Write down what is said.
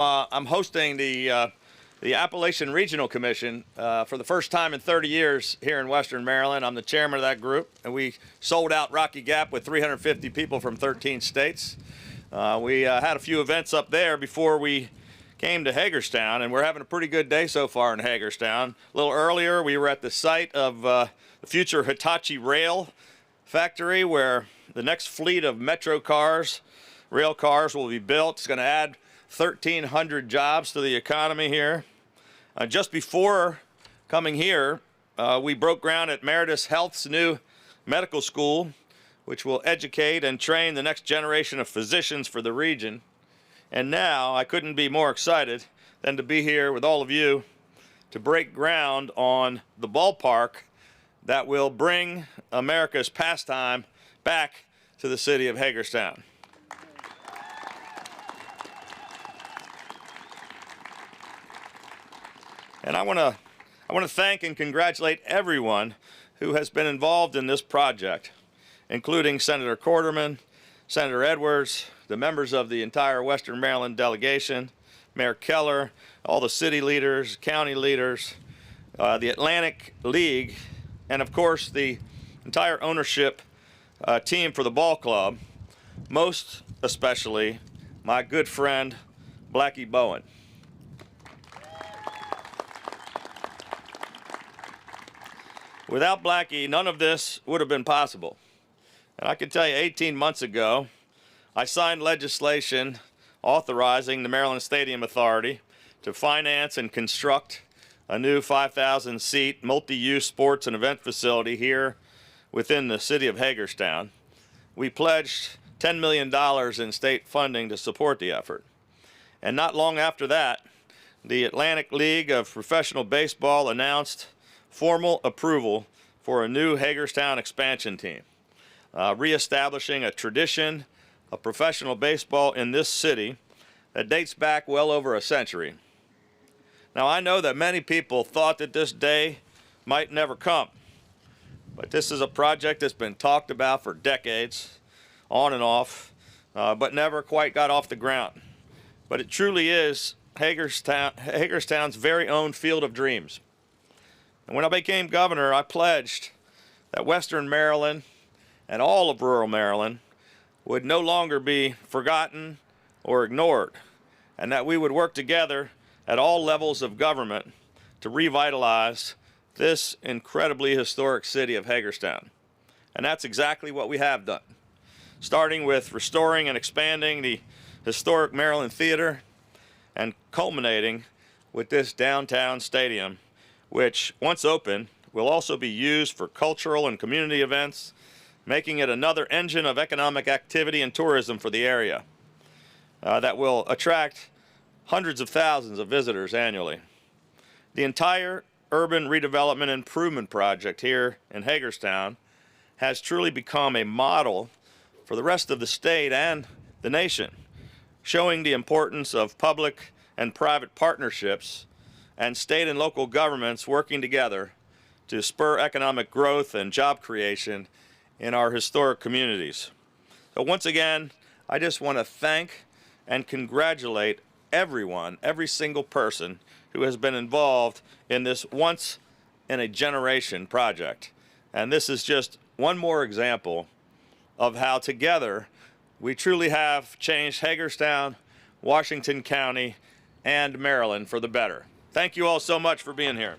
I'm hosting the Appalachian Regional Commission for the first time in 30 years here in Western Maryland. I'm the chairman of that group, and we sold out Rocky Gap with 350 people from 13 states. We had a few events up there before we came to Hagerstown, and we're having a pretty good day so far in Hagerstown. A little earlier, we were at the site of the future Hitachi rail factory, where the next fleet of metro cars, rail cars, will be built. It's going to add 1,300 jobs to the economy here. Just before coming here, we broke ground at Meredith Health's new medical school, which will educate and train the next generation of physicians for the region. And now I couldn't be more excited than to be here with all of you to break ground on the ballpark that will bring America's pastime back to the city of Hagerstown. And I want to thank and congratulate everyone who has been involved in this project, including Senator Corderman, Senator Edwards, the members of the entire Western Maryland delegation, Mayor Keller, all the city leaders, county leaders, the Atlantic League, and of course the entire ownership team for the ball club, most especially my good friend Blackie Bowen. Without Blackie, none of this would have been possible. And I can tell you, 18 months ago, I signed legislation authorizing the Maryland Stadium Authority to finance and construct a new 5,000-seat multi-use sports and event facility here within the city of Hagerstown. We pledged $10 million in state funding to support the effort. And not long after that, the Atlantic League of Professional Baseball announced formal approval for a new Hagerstown expansion team, reestablishing a tradition of professional baseball in this city that dates back well over a century. Now, I know that many people thought that this day might never come, but this is a project that's been talked about for decades, on and off, but never quite got off the ground. But it truly is Hagerstown's very own field of dreams. And when I became governor, I pledged that Western Maryland and all of rural Maryland would no longer be forgotten or ignored, and that we would work together at all levels of government to revitalize this incredibly historic city of Hagerstown. And that's exactly what we have done, starting with restoring and expanding the historic Maryland Theater and culminating with this downtown stadium, which, once open, will also be used for cultural and community events, making it another engine of economic activity and tourism for the area that will attract hundreds of thousands of visitors annually. The entire urban redevelopment improvement project here in Hagerstown has truly become a model for the rest of the state and the nation, showing the importance of public and private partnerships and state and local governments working together to spur economic growth and job creation in our historic communities. So once again, I just want to thank and congratulate everyone, every single person who has been involved in this once-in-a-generation project. And this is just one more example of how together we truly have changed Hagerstown, Washington County, and Maryland for the better. Thank you all so much for being here.